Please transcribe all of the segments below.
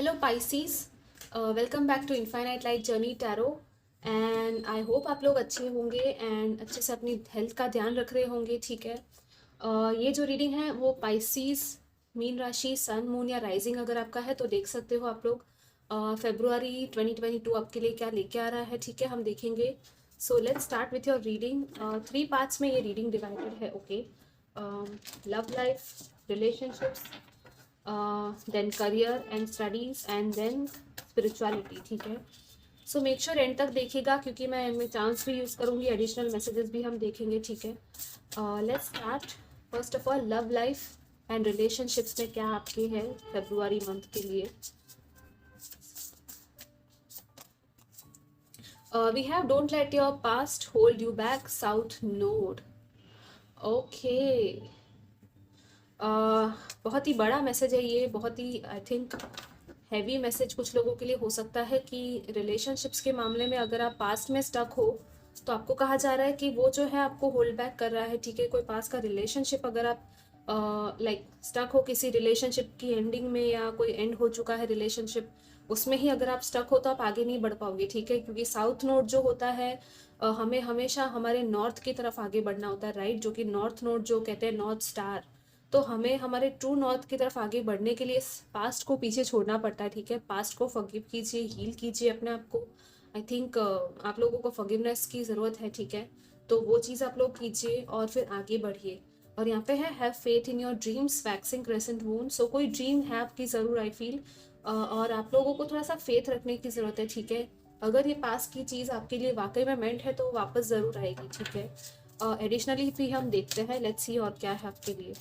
Hello Pisces, welcome back to infinite light journey tarot. And I hope आप लोग अच्छे होंगे एंड अच्छे से अपनी हेल्थ का ध्यान रख रहे होंगे। ठीक है। ये जो रीडिंग है वो पाइसीज मीन राशि, सन, मून या राइजिंग अगर आपका है तो देख सकते हो आप लोग। फेब्रुआरी 2022 आपके लिए क्या लेके आ रहा है, ठीक है, हम देखेंगे। So let's start with your reading. 3 parts में ये रीडिंग डिवाइडेड है। Okay, love life, relationships, then career and studies and then spirituality. ठीक है। सो मेक श्योर एंड तक देखिएगा क्योंकि मैं इनमें चांस भी यूज़ करूँगी, एडिशनल मैसेजेस भी हम देखेंगे। ठीक है। Let's start. First of all, love life and relationships में क्या आपके है फेब्रुआरी मंथ के लिए। We have don't let your past hold you back, south node. Okay, बहुत ही बड़ा मैसेज है ये, बहुत ही आई थिंक हैवी मैसेज कुछ लोगों के लिए हो सकता है कि रिलेशनशिप्स के मामले में अगर आप पास्ट में स्टक हो तो आपको कहा जा रहा है कि वो जो है आपको होल्ड बैक कर रहा है। ठीक है। कोई पास का रिलेशनशिप अगर आप लाइक स्टक हो किसी रिलेशनशिप की एंडिंग में या कोई एंड हो चुका है रिलेशनशिप, उसमें ही अगर आप स्टक हो तो आप आगे नहीं बढ़ पाओगे। ठीक है। क्योंकि साउथ नोड जो होता है हमें हमेशा हमारे नॉर्थ की तरफ आगे बढ़ना होता है, राइट, जो कि नॉर्थ नोड जो कहते हैं नॉर्थ स्टार। तो हमें हमारे ट्रू नॉर्थ की तरफ आगे बढ़ने के लिए पास्ट को पीछे छोड़ना पड़ता है। ठीक है। पास्ट को फॉरगिव कीजिए, हील कीजिए अपने आप को। आई थिंक आप लोगों को फॉरगिवनेस की ज़रूरत है। ठीक है। तो वो चीज़ आप लोग कीजिए और फिर आगे बढ़िए। और यहाँ पे है have faith in your dreams, waxing crescent moon. So कोई ड्रीम है आपकी ज़रूर, आई फील, और आप लोगों को थोड़ा सा फेथ रखने की ज़रूरत है। ठीक है। अगर ये पास की चीज़ आपके लिए वाकई में मेंट है तो वापस ज़रूर आएगी। ठीक है। एडिशनली भी हम देखते हैं, लेट्स सी और क्या है आपके लिए।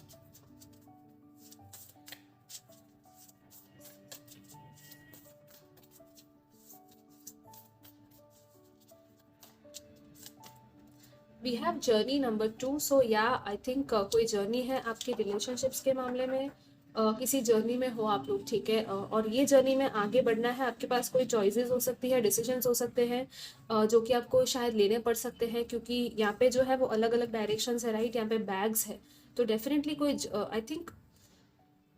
We have journey number 2। So yeah I think कोई जर्नी है आपके रिलेशनशिप्स के मामले में। किसी जर्नी में हो आप लोग। ठीक है। और ये जर्नी में आगे बढ़ना है। आपके पास कोई चॉइसेस हो सकती है, डिसीजंस हो सकते हैं जो कि आपको शायद लेने पड़ सकते हैं क्योंकि यहाँ पे जो है वो अलग अलग डायरेक्शंस है, राइट। यहाँ पे बैग्स है तो डेफिनेटली कोई आई थिंक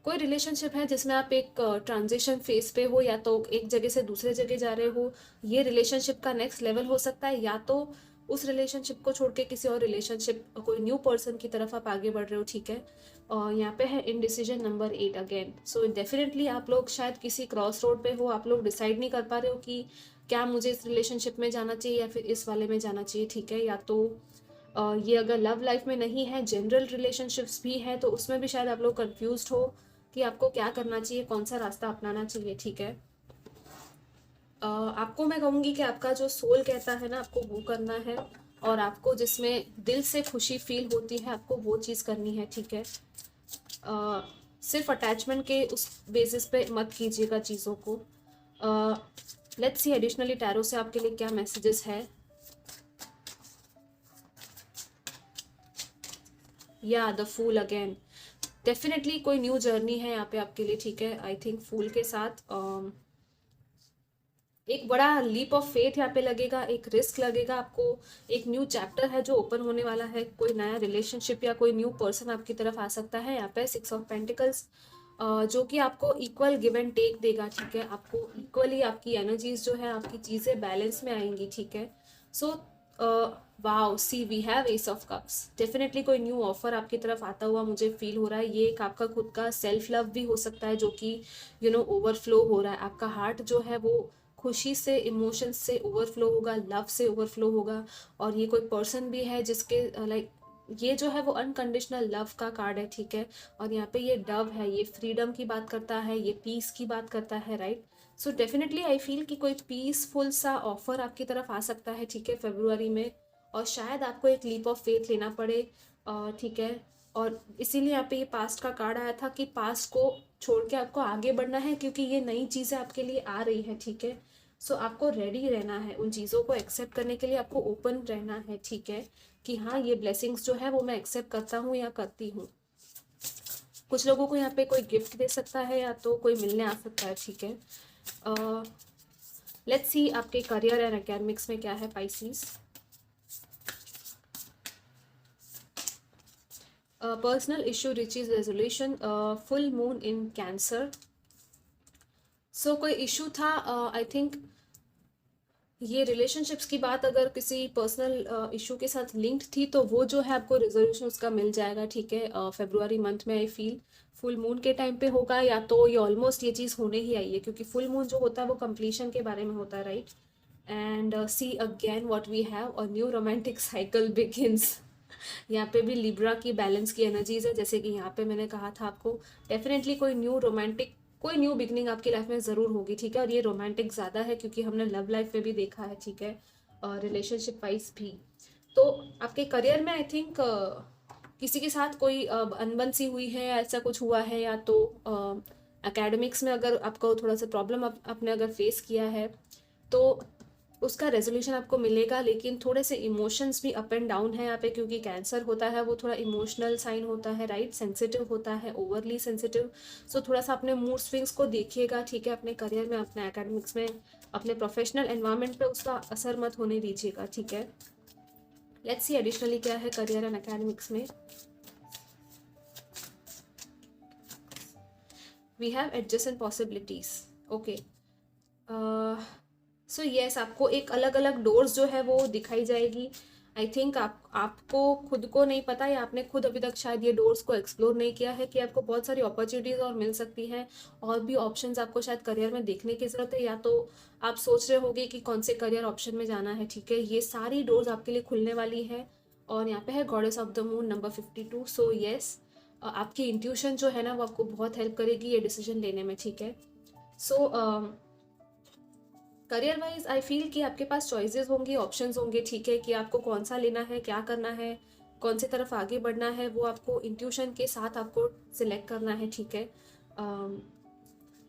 कोई रिलेशनशिप है जिसमें आप एक ट्रांजिशन फेज पे हो, या तो एक जगह से दूसरे जगह जा रहे हो। ये रिलेशनशिप का नेक्स्ट लेवल हो सकता है, या तो उस रिलेशनशिप को छोड़ के किसी और रिलेशनशिप, कोई न्यू पर्सन की तरफ आप आगे बढ़ रहे हो। ठीक है। और यहाँ पे है indecision number 8 again. So definitely आप लोग शायद किसी क्रॉस रोड पे हो, आप लोग डिसाइड नहीं कर पा रहे हो कि क्या मुझे इस रिलेशनशिप में जाना चाहिए या फिर इस वाले में जाना चाहिए। ठीक है। या तो ये अगर लव लाइफ में नहीं है, जनरल रिलेशनशिप्स भी है तो उसमें भी शायद आप लोग कंफ्यूज हो कि आपको क्या करना चाहिए, कौन सा रास्ता अपनाना चाहिए। ठीक है। आपको मैं कहूँगी कि आपका जो सोल कहता है ना आपको वो करना है, और आपको जिसमें दिल से खुशी फील होती है आपको वो चीज़ करनी है। ठीक है। सिर्फ अटैचमेंट के उस बेसिस पे मत कीजिएगा चीज़ों को। लेट्स सी एडिशनली टैरो से आपके लिए क्या मैसेजेस है। या द फूल अगेन, डेफिनेटली कोई न्यू जर्नी है यहाँ पे आपके लिए। ठीक है। आई थिंक फूल के साथ एक बड़ा लीप ऑफ फेथ यहाँ पे लगेगा, एक रिस्क लगेगा आपको। एक न्यू चैप्टर है जो ओपन होने वाला है, कोई नया रिलेशनशिप या कोई न्यू पर्सन आपकी तरफ आ सकता है। यहाँ पे 6 ऑफ पेंटिकल्स जो कि आपको इक्वल गिव एंड टेक देगा। ठीक है। आपको इक्वली आपकी एनर्जीज जो है, आपकी चीज़ें बैलेंस में आएंगी। ठीक है। So wow, see we have ace of cups. Definitely कोई न्यू ऑफर आपकी तरफ आता हुआ मुझे फील हो रहा है। ये एक आपका खुद का सेल्फ लव भी हो सकता है जो कि ओवरफ्लो हो रहा है। आपका हार्ट जो है वो खुशी से, इमोशंस से ओवरफ्लो होगा, लव से ओवरफ्लो होगा। और ये कोई पर्सन भी है जिसके लाइक ये जो है वो अनकंडीशनल लव का कार्ड है। ठीक है। और यहाँ पे ये डव है, ये फ्रीडम की बात करता है, ये पीस की बात करता है, right. So definitely I feel कि कोई पीसफुल सा ऑफर आपकी तरफ आ सकता है। ठीक है। फेब्रुआरी में, और शायद आपको एक लीप ऑफ फेथ लेना पड़े। ठीक है। और इसीलिए यहाँ पे ये पास्ट का कार्ड आया था कि पास्ट को छोड़ के आपको आगे बढ़ना है क्योंकि ये नई चीज़ें आपके लिए आ रही है। ठीक है। सो आपको रेडी रहना है उन चीज़ों को एक्सेप्ट करने के लिए, आपको ओपन रहना है। ठीक है। कि हाँ, ये ब्लेसिंग्स जो है वो मैं एक्सेप्ट करता हूँ या करती हूँ। कुछ लोगों को यहाँ पे कोई गिफ्ट दे सकता है या तो कोई मिलने आ सकता है। ठीक है। लेट्स सी आपके करियर एंड एकेडमिक्स में क्या है Pisces. Personal issue reaches resolution, full moon in Cancer. So कोई इशू था, आई थिंक ये रिलेशनशिप्स की बात अगर किसी पर्सनल इशू के साथ लिंक्ड थी तो वो जो है आपको रिजोल्यूशन उसका मिल जाएगा, ठीक है। फेब्रुआरी मंथ में आई फील फुल मून के टाइम पे होगा, या तो ये ऑलमोस्ट ये चीज़ होने ही आई है, क्योंकि फुल मून जो होता है वो कंप्लीशन के बारे में होता है, right. And see again what we have, a new romantic cycle begins. यहाँ पे भी लिब्रा की बैलेंस की एनर्जीज है, जैसे कि यहाँ पे मैंने कहा था आपको, डेफिनेटली कोई न्यू बिगनिंग आपकी लाइफ में ज़रूर होगी, ठीक है। और ये रोमांटिक ज़्यादा है क्योंकि हमने लव लाइफ में भी देखा है, ठीक है, और रिलेशनशिप वाइज भी। तो आपके करियर में आई थिंक किसी के साथ कोई अनबन सी हुई है, ऐसा कुछ हुआ है, या तो एकेडमिक्स में अगर आपको थोड़ा सा प्रॉब्लम आपने अगर फेस किया है तो उसका रेजोल्यूशन आपको मिलेगा। लेकिन थोड़े से इमोशंस भी अप एंड डाउन है यहाँ पे, क्योंकि कैंसर होता है वो थोड़ा इमोशनल साइन होता है, राइट, सेंसिटिव होता है, ओवरली सेंसिटिव। सो थोड़ा सा अपने मूड स्विंग्स को देखिएगा, ठीक है, अपने करियर में, अपने एकेडमिक्स में, अपने प्रोफेशनल एनवायरनमेंट पे उसका असर मत होने दीजिएगा, ठीक है। लेट्स सी एडिशनली क्या है करियर एंड एकेडमिक्स में। We have adjustment possibilities, okay. So yes, आपको एक अलग अलग डोर्स जो है वो दिखाई जाएगी। आई थिंक आपको खुद को नहीं पता, या आपने खुद अभी तक शायद ये डोर्स को एक्सप्लोर नहीं किया है कि आपको बहुत सारी अपॉर्चुनिटीज़ और मिल सकती हैं, और भी ऑप्शंस आपको शायद करियर में देखने की ज़रूरत है, या तो आप सोच रहे होगे कि कौन से करियर ऑप्शन में जाना है, ठीक है। ये सारी डोर्स आपके लिए खुलने वाली है। और यहाँ पे है goddess of the moon number 52। So yes, आपकी इंट्यूशन जो है ना वो आपको बहुत हेल्प करेगी ये डिसीजन लेने में, ठीक है। सो करियर वाइज आई फील कि आपके पास चॉइसेस होंगी, ऑप्शंस होंगे, ठीक है, कि आपको कौन सा लेना है, क्या करना है, कौन सी तरफ आगे बढ़ना है, वो आपको इंट्यूशन के साथ आपको सिलेक्ट करना है, ठीक है।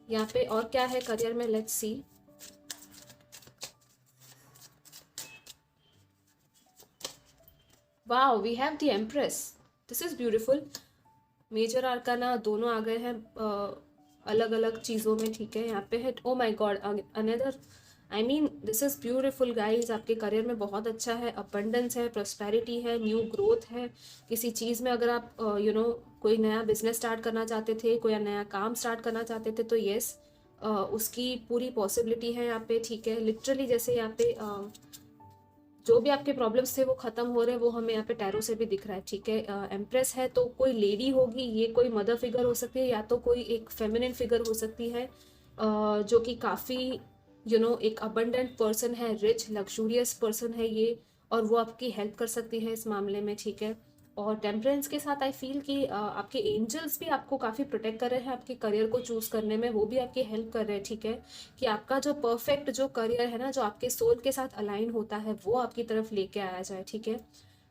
यहाँ पे और क्या है करियर में, let's see. Wow, we have the empress, this is beautiful. Major arcana दोनों आ गए हैं अलग अलग चीज़ों में, ठीक है। यहाँ पे है, oh my God, another, I mean this is beautiful guys. आपके करियर में बहुत अच्छा है, अबंडेंस है, प्रॉस्पेरिटी है, न्यू ग्रोथ है। किसी चीज़ में अगर आप कोई नया बिजनेस स्टार्ट करना चाहते थे, कोई नया काम स्टार्ट करना चाहते थे, तो येस, उसकी पूरी पॉसिबिलिटी है यहाँ पे, ठीक है। लिटरली जैसे यहाँ पे जो भी आपके प्रॉब्लम्स थे वो खत्म हो रहे हैं, वो हमें यहाँ पे टैरो से भी दिख रहा है, ठीक है। एम्प्रेस है तो कोई लेडी होगी, ये कोई मदर फिगर हो सकती है, या तो कोई एक फेमिनिन फिगर हो सकती है, जो कि काफ़ी एक अबंडेंट पर्सन है, रिच लग्जूरियस पर्सन है ये, और वो आपकी हेल्प कर सकती है इस मामले में, ठीक है। और टेम्परेंस के साथ आई फील कि आपके एंजल्स भी आपको काफ़ी प्रोटेक्ट कर रहे हैं आपके करियर को चूज करने में, वो भी आपकी हेल्प कर रहे हैं, ठीक है, कि आपका जो परफेक्ट जो करियर है ना, जो आपके सोल के साथ अलाइन होता है, वो आपकी तरफ लेके आया जाए, ठीक है।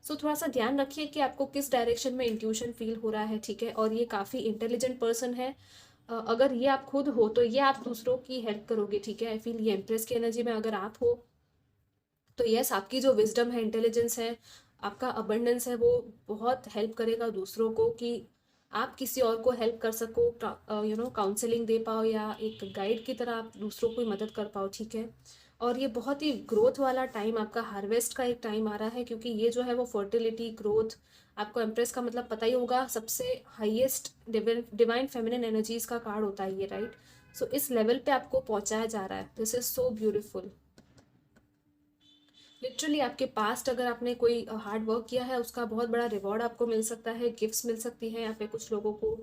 सो थोड़ा सा ध्यान रखिए कि आपको किस डायरेक्शन में इंट्यूशन फील हो रहा है, ठीक है। और ये काफ़ी इंटेलिजेंट पर्सन है, अगर ये आप खुद हो तो ये आप दूसरों की हेल्प करोगे, ठीक है। आई फील ये एम्प्रेस की एनर्जी में अगर आप हो तो यस, आपकी जो विजडम है, इंटेलिजेंस है, आपका अबंडेंस है, वो बहुत हेल्प करेगा दूसरों को, कि आप किसी और को हेल्प कर सको, काउंसलिंग दे पाओ, या एक गाइड की तरह आप दूसरों को मदद कर पाओ, ठीक है। और ये बहुत ही ग्रोथ वाला टाइम, आपका हार्वेस्ट का एक टाइम आ रहा है, क्योंकि ये जो है वो फर्टिलिटी, ग्रोथ, आपको एम्प्रेस का मतलब पता ही होगा, सबसे हाईएस्ट डिवाइन फेमिनिन एनर्जीज का कार्ड होता है ये, राइट। सो इस लेवल पे आपको पहुंचाया जा रहा है, this is so beautiful. Literally आपके पास्ट अगर आपने कोई हार्ड वर्क किया है, उसका बहुत बड़ा रिवॉर्ड आपको मिल सकता है, गिफ्ट्स मिल सकती हैं यहाँ पे कुछ लोगों को,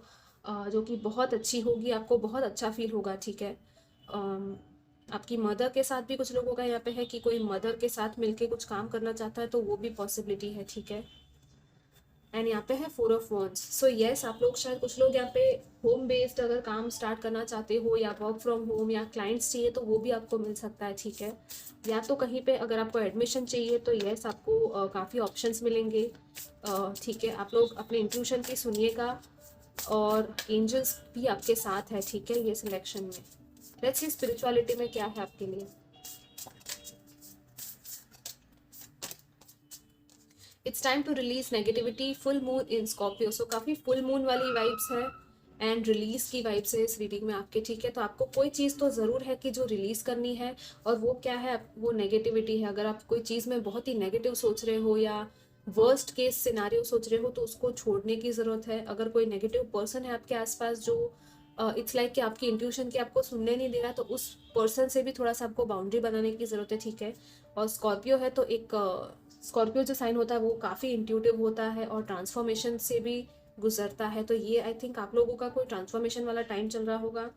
जो कि बहुत अच्छी होगी, आपको बहुत अच्छा फील होगा, ठीक है। आपकी मदर के साथ भी कुछ लोगों का यहाँ पे है कि कोई मदर के साथ मिलके कुछ काम करना चाहता है, तो वो भी पॉसिबिलिटी है, ठीक है। एंड यहाँ पे है 4 ऑफ वॉन्ड्स। सो येस, आप लोग शायद कुछ लोग यहाँ पे होम बेस्ड अगर काम स्टार्ट करना चाहते हो, या वर्क फ्रॉम होम, या क्लाइंट्स चाहिए, तो वो भी आपको मिल सकता है, ठीक है। या तो कहीं पे अगर आपको एडमिशन चाहिए तो येस, आपको काफ़ी ऑप्शंस मिलेंगे, ठीक है। आप लोग अपने इंट्यूशन की सुनिएगा, और एंजल्स भी आपके साथ है, ठीक है, ये सिलेक्शन में। लेट्स सी स्पिरिचुअलिटी में क्या है आपके लिए। It's time to release negativity, full moon in Scorpio. So काफ़ी फुल मून वाली वाइब्स है, एंड रिलीज की वाइब्स है इस रीडिंग में आपके, ठीक है। तो आपको कोई चीज़ तो ज़रूर है कि जो रिलीज करनी है, और वो क्या है, वो नेगेटिविटी है। अगर आप कोई चीज़ में बहुत ही नेगेटिव सोच रहे हो, या वर्स्ट केस सिनारियो सोच रहे हो, तो उसको छोड़ने की ज़रूरत है। अगर कोई नेगेटिव पर्सन है आपके आसपास जो इट्स लाइक कि आपकी इंट्यूशन की आपको सुनने नहीं दे रहा, तो उस पर्सन से भी थोड़ा सा आपको बाउंड्री बनाने की ज़रूरत है, ठीक है। और स्कॉर्पियो है तो एक स्कॉर्पियो जो साइन होता है वो काफ़ी इंट्यूटिव होता है और ट्रांसफॉर्मेशन से भी गुजरता है, तो ये आई थिंक आप लोगों का कोई ट्रांसफॉर्मेशन वाला टाइम चल रहा होगा,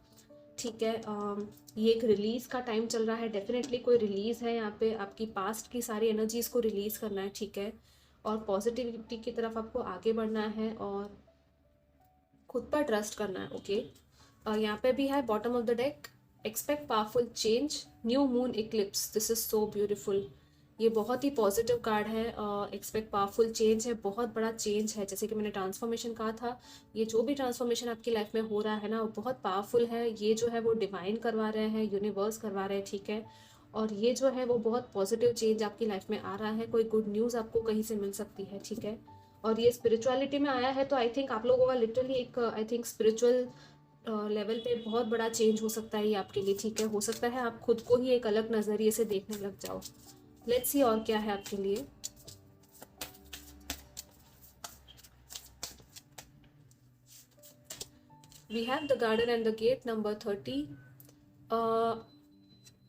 ठीक है। ये एक रिलीज़ का टाइम चल रहा है, डेफिनेटली कोई रिलीज़ है यहाँ पे, आपकी पास्ट की सारी एनर्जीज़ को रिलीज़ करना है, ठीक है। और पॉजिटिविटी की तरफ आपको आगे बढ़ना है और खुद पर ट्रस्ट करना है, ओके। यहाँ पे भी है bottom of the deck, expect powerful change, new moon Eclipse, this is so beautiful. ये बहुत ही पॉजिटिव कार्ड है, एक्सपेक्ट पावरफुल चेंज है, बहुत बड़ा चेंज है, जैसे कि मैंने ट्रांसफॉर्मेशन कहा था, ये जो भी ट्रांसफॉर्मेशन आपकी लाइफ में हो रहा है ना वो बहुत पावरफुल है, ये जो है वो डिवाइन करवा रहे हैं, यूनिवर्स करवा रहे हैं, ठीक है। और ये जो है वो बहुत पॉजिटिव चेंज आपकी लाइफ में आ रहा है, कोई गुड न्यूज़ आपको कहीं से मिल सकती है, ठीक है। और ये स्पिरिचुअलिटी में आया है, तो आई थिंक आप लोगों का लिटरली एक आई थिंक स्पिरिचुअल लेवल पे बहुत बड़ा चेंज हो सकता है ये आपके लिए, ठीक है। हो सकता है आप खुद को ही एक अलग नज़रिए से देखने लग जाओ। लेट्स सी और क्या है आपके लिए। We have the garden and the gate, number 30।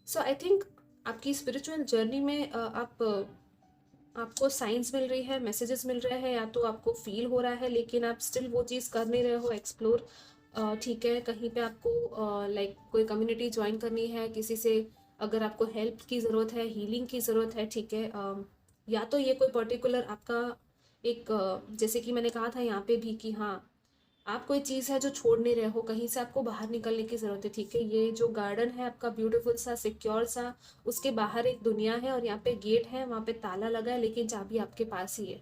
So I think आपकी स्पिरिचुअल जर्नी में आपको साइंस मिल रही है, मैसेजेस मिल रहे हैं, या तो आपको फील हो रहा है लेकिन आप स्टिल वो चीज़ कर नहीं रहे हो एक्सप्लोर, ठीक है। कहीं पे आपको लाइक कोई कम्युनिटी ज्वाइन करनी है, किसी से अगर आपको हेल्प की ज़रूरत है, हीलिंग की ज़रूरत है, ठीक है। या तो ये कोई पर्टिकुलर आपका एक जैसे कि मैंने कहा था यहाँ पे भी कि हाँ आप कोई चीज़ है जो छोड़ नहीं रहे हो, कहीं से आपको बाहर निकलने की ज़रूरत है, ठीक है। ये जो गार्डन है आपका ब्यूटीफुल सा, सिक्योर सा, उसके बाहर एक दुनिया है और यहाँ पे गेट है, वहाँ पे ताला लगा है लेकिन चाबी आपके पास ही है,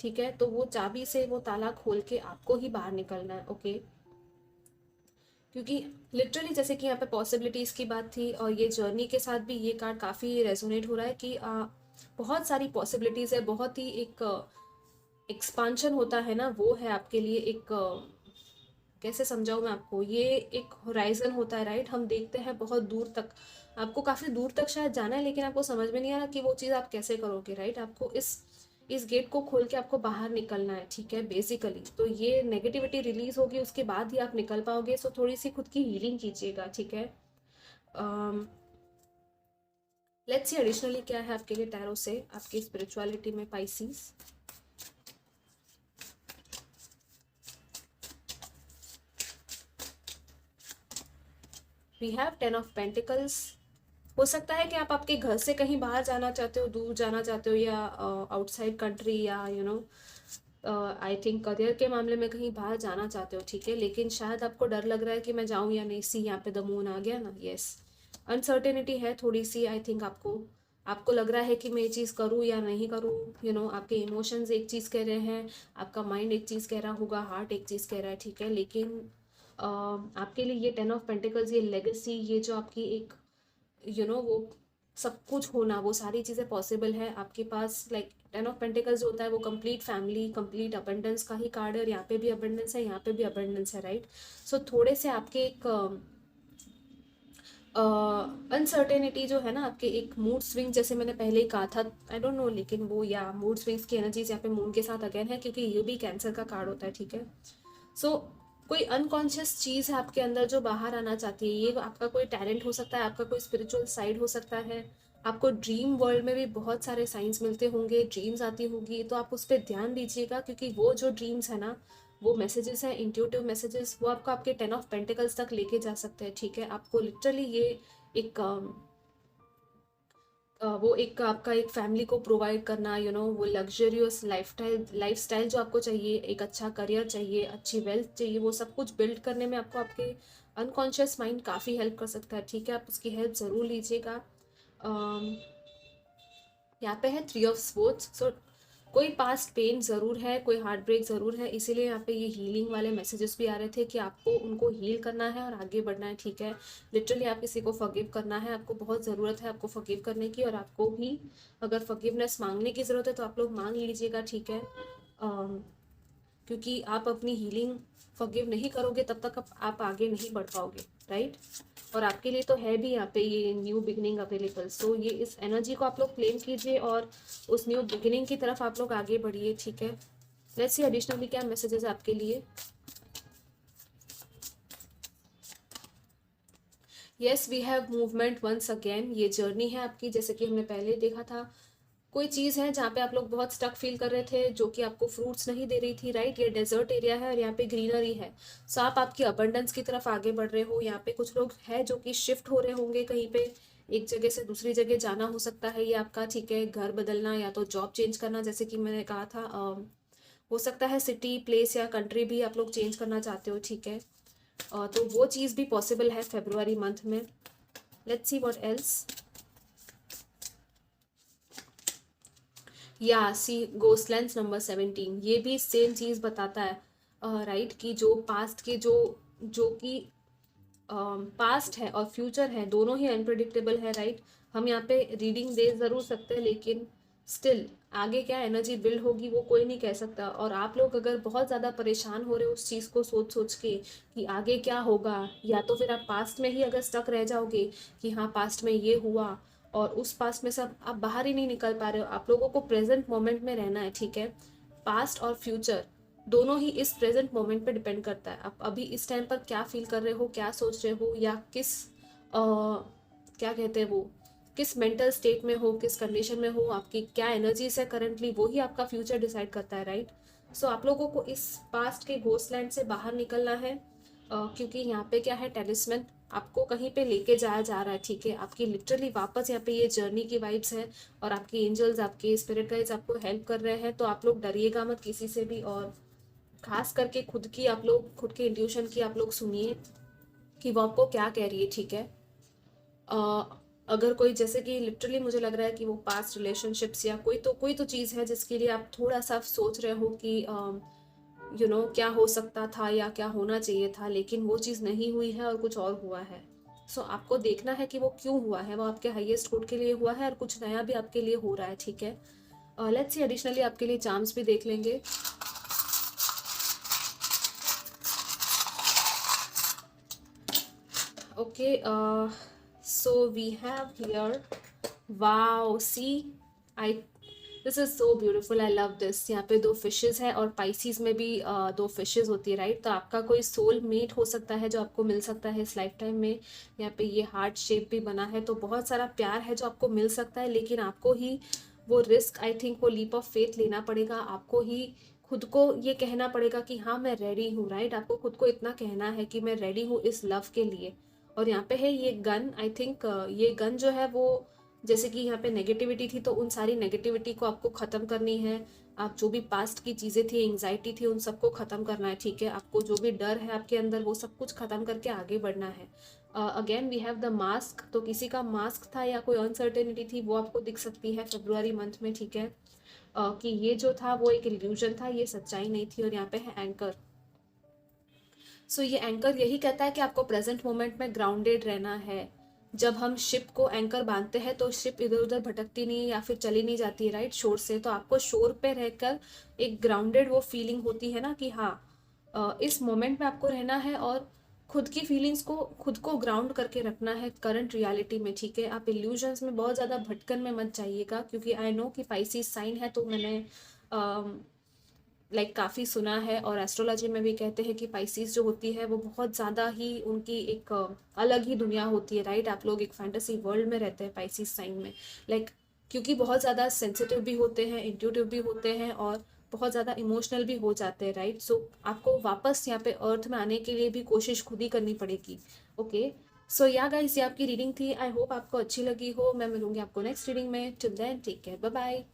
ठीक है। तो वो चाबी से वो ताला खोल के आपको ही बाहर निकलना है, ओके। क्योंकि लिटरली जैसे कि यहाँ पे पॉसिबिलिटीज़ की बात थी, और ये जर्नी के साथ भी ये कार्ड काफ़ी रेजोनेट हो रहा है कि बहुत सारी पॉसिबिलिटीज़ है, बहुत ही एक एक्सपांशन होता है ना, वो है आपके लिए एक कैसे समझाऊँ मैं आपको, ये एक होराइजन होता है, राइट। हम देखते हैं बहुत दूर तक, आपको काफ़ी दूर तक शायद जाना है लेकिन आपको समझ में नहीं आ रहा कि वो चीज़ आप कैसे करोगे, राइट। आपको इस गेट को खोल के आपको बाहर निकलना है, ठीक है, बेसिकली। तो ये नेगेटिविटी रिलीज होगी, उसके बाद ही आप निकल पाओगे, सो थोड़ी सी खुद की हीलिंग कीजिएगा, ठीक है। लेट्स सी एडिशनली क्या है आपके लिए टैरो से आपकी स्पिरिचुअलिटी में, Pisces. We have 10 of pentacles. हो सकता है कि आप आपके घर से कहीं बाहर जाना चाहते हो, दूर जाना चाहते हो, या आउटसाइड कंट्री, या आई थिंक करियर के मामले में कहीं बाहर जाना चाहते हो, ठीक है। लेकिन शायद आपको डर लग रहा है कि मैं जाऊं या नहीं। सी यहाँ पे द मून आ गया ना, यस। अनसर्टेनिटी है थोड़ी सी, आई थिंक आपको लग रहा है कि मैं ये चीज़ करूँ या नहीं करूँ, आपके इमोशंस एक चीज़ कह रहे हैं, आपका माइंड एक चीज़ कह रहा होगा, हार्ट एक चीज़ कह रहा है, ठीक है। लेकिन आपके लिए ये 10 ऑफ पेंटिकल्स, ये लेगेसी, ये जो आपकी एक वो सब कुछ होना, वो सारी चीज़ें पॉसिबल है आपके पास। लाइक 10 ऑफ पेंटिकल्स होता है वो कंप्लीट फैमिली, कंप्लीट अबंडेंस का ही कार्ड है, और यहाँ पे भी अबंडेंस है, यहाँ पे भी अबंडेंस है, राइट। सो थोड़े से आपके एक अनसर्टेनिटी जो है ना, आपके एक मूड स्विंग, जैसे मैंने पहले ही कहा था, आई डोंट नो, लेकिन वो या मूड स्विंग्स की एनर्जीज यहाँ पे मून के साथ अगेन है, क्योंकि ये भी कैंसर का कार्ड होता है, ठीक है। सो कोई अनकॉन्शियस चीज़ है आपके अंदर जो बाहर आना चाहती है, ये आपका कोई टैलेंट हो सकता है, आपका कोई स्पिरिचुअल साइड हो सकता है, आपको ड्रीम वर्ल्ड में भी बहुत सारे साइंस मिलते होंगे, ड्रीम्स आती होंगी, तो आप उस पर ध्यान दीजिएगा, क्योंकि वो जो ड्रीम्स है ना, वो मैसेजेस हैं, इंट्यूटिव मैसेजेस, वो आपको आपके 10 ऑफ पेंटिकल्स तक लेके जा सकते हैं, ठीक है। आपको लिटरली ये एक वो एक आपका एक फैमिली को प्रोवाइड करना, वो लग्जरियस लाइफस्टाइल जो आपको चाहिए, एक अच्छा करियर चाहिए, अच्छी वेल्थ चाहिए, वो सब कुछ बिल्ड करने में आपको आपके अनकॉन्शियस माइंड काफ़ी हेल्प कर सकता है, ठीक है। आप उसकी हेल्प ज़रूर लीजिएगा। यहाँ पे है 3 ऑफ स्वॉर्ड्स। सो कोई पास्ट पेन ज़रूर है, कोई हार्ट ब्रेक ज़रूर है, इसीलिए यहाँ पे ये हीलिंग वाले मैसेजेस भी आ रहे थे कि आपको उनको हील करना है और आगे बढ़ना है, ठीक है। लिटरली आप किसी को फॉरगिव करना है, आपको बहुत ज़रूरत है आपको फॉरगिव करने की, और आपको भी अगर फॉरगिवनेस मांगने की ज़रूरत है तो आप लोग मांग लीजिएगा, ठीक है। क्योंकि आप अपनी हीलिंग फॉरगिव नहीं करोगे तब तक आप आगे नहीं बढ़ पाओगे, राइट। और आपके लिए तो है भी यहाँ पे ये न्यू बिगिनिंग अवेलेबल, सो ये इस एनर्जी को आप लोग क्लेम कीजिए और उस न्यू बिगिनिंग की तरफ आप लोग आगे बढ़िए, ठीक है। लेट्स सी एडिशनली क्या मैसेजेस आपके लिए। Yes, we have movement once again. ये जर्नी है आपकी, जैसे कि हमने पहले देखा था। कोई चीज़ है जहाँ पे आप लोग बहुत स्टक फील कर रहे थे, जो कि आपको फ्रूट्स नहीं दे रही थी, राइट? ये डेजर्ट एरिया है और यहाँ पे ग्रीनरी है। सो आप आपकी अबंडेंस की तरफ आगे बढ़ रहे हो। यहाँ पे कुछ लोग हैं जो कि शिफ्ट हो रहे होंगे कहीं पे, एक जगह से दूसरी जगह जाना हो सकता है ये आपका, ठीक है? घर बदलना या तो जॉब चेंज करना, जैसे कि मैंने कहा था। हो सकता है सिटी, प्लेस या कंट्री भी आप लोग चेंज करना चाहते हो, ठीक है? तो वो चीज़ भी पॉसिबल है फेब्रुआरी मंथ में। Let's see what else. या सी गोस्ट लेंस नंबर 17, ये भी सेम चीज़ बताता है, राइट? कि जो पास्ट के जो कि पास्ट है और फ्यूचर है, दोनों ही अनप्रडिक्टेबल है, राइट? हम यहाँ पे रीडिंग दे ज़रूर सकते हैं, लेकिन स्टिल आगे क्या एनर्जी बिल्ड होगी वो कोई नहीं कह सकता। और आप लोग अगर बहुत ज़्यादा परेशान हो रहे हो उस चीज़ को सोच सोच के कि आगे क्या होगा, या तो फिर आप पास्ट में ही अगर स्टक रह जाओगे कि हाँ पास्ट में ये हुआ, और उस पास्ट में से आप बाहर ही नहीं निकल पा रहे हो। आप लोगों को प्रेजेंट मोमेंट में रहना है, ठीक है? पास्ट और फ्यूचर दोनों ही इस प्रेजेंट मोमेंट पे डिपेंड करता है। आप अभी इस टाइम पर क्या फील कर रहे हो, क्या सोच रहे हो, या किस क्या कहते हैं वो, किस मेंटल स्टेट में हो, किस कंडीशन में हो, आपकी क्या एनर्जीज है करंटली, वो ही आपका फ्यूचर डिसाइड करता है, राइट? सो आप लोगों को इस पास्ट के घोस्ट लैंड से बाहर निकलना है, क्योंकि यहाँ पे क्या है, टेलिस्मैन आपको कहीं पे लेके जाया जा रहा है, ठीक है? आपकी लिटरली वापस यहाँ पे ये जर्नी की वाइब्स है, और आपके एंजल्स, आपके स्पिरिट गाइड्स आपको हेल्प कर रहे हैं। तो आप लोग डरिएगा मत किसी से भी, और खास करके खुद की, आप लोग खुद के इंट्यूशन की आप लोग सुनिए कि वो आपको क्या कह रही है, ठीक है? अगर कोई, जैसे कि लिटरली मुझे लग रहा है कि वो पास्ट रिलेशनशिप्स या कोई तो चीज़ है जिसके लिए आप थोड़ा सा सोच रहे हो कि क्या हो सकता था या क्या होना चाहिए था, लेकिन वो चीज़ नहीं हुई है और कुछ और हुआ है। सो आपको देखना है कि वो क्यों हुआ है, वो आपके हाईएस्ट गुड के लिए हुआ है और कुछ नया भी आपके लिए हो रहा है, ठीक है? लेट्स सी, एडिशनली आपके लिए चार्म्स भी देख लेंगे। Okay, so we have here, wow, see, I this is so beautiful, I love this। यहाँ पे दो फिशेस है, और पाइसिस में भी दो फिशेस होती है, राइट? तो आपका कोई सोल मेट हो सकता है जो आपको मिल सकता है इस लाइफ टाइम में। यहाँ पे ये हार्ट शेप भी बना है, तो बहुत सारा प्यार है जो आपको मिल सकता है, लेकिन आपको ही वो रिस्क, आई थिंक वो लीप ऑफ फेथ लेना पड़ेगा। आपको ही खुद को ये कहना पड़ेगा कि हाँ मैं रेडी हूँ, राइट? आपको खुद को इतना कहना है कि मैं रेडी हूँ इस लव के लिए। और यहाँ पे है ये गन, आई थिंक ये गन जो है वो, जैसे कि यहाँ पे नेगेटिविटी थी, तो उन सारी नेगेटिविटी को आपको ख़त्म करनी है। आप जो भी पास्ट की चीज़ें थी, एंग्जाइटी थी, उन सबको ख़त्म करना है, ठीक है? आपको जो भी डर है आपके अंदर, वो सब कुछ ख़त्म करके आगे बढ़ना है। Again we have the mask, तो किसी का मास्क था या कोई अनसर्टेनिटी थी, वो आपको दिख सकती है फेब्रुआरी मंथ में, ठीक है? कि ये जो था वो एक इल्यूजन था, ये सच्चाई नहीं थी। और यहाँ पे है एंकर। सो ये एंकर यही कहता है कि आपको प्रेजेंट मोमेंट में ग्राउंडेड रहना है। जब हम शिप को एंकर बांधते हैं तो शिप इधर उधर भटकती नहीं है या फिर चली नहीं जाती है, राइट? शोर से, तो आपको शोर पे रहकर एक ग्राउंडेड वो फीलिंग होती है ना कि हाँ इस मोमेंट में आपको रहना है, और खुद की फीलिंग्स को खुद को ग्राउंड करके रखना है करंट रियलिटी में, ठीक है? आप इल्यूजन्स में बहुत ज़्यादा भटकन में मत जाइएगा, क्योंकि आई नो कि पाइसिस साइन है, तो मैंने काफ़ी सुना है, और एस्ट्रोलॉजी में भी कहते हैं कि पाइसिस जो होती है वो बहुत ज़्यादा ही उनकी एक अलग ही दुनिया होती है, राइट? आप लोग एक फैंटेसी वर्ल्ड में रहते हैं पाइसिस साइन में, क्योंकि बहुत ज़्यादा सेंसिटिव भी होते हैं, इंट्यूटिव भी होते हैं, और बहुत ज़्यादा इमोशनल भी हो जाते हैं, राइट? सो आपको वापस यहाँ पे अर्थ में आने के लिए भी कोशिश खुद ही करनी पड़ेगी। ओके, सो या गाइस, ये आपकी रीडिंग थी। आई होप आपको अच्छी लगी हो। मैं मिलूंगी आपको नेक्स्ट रीडिंग में। Till then take care, bye bye.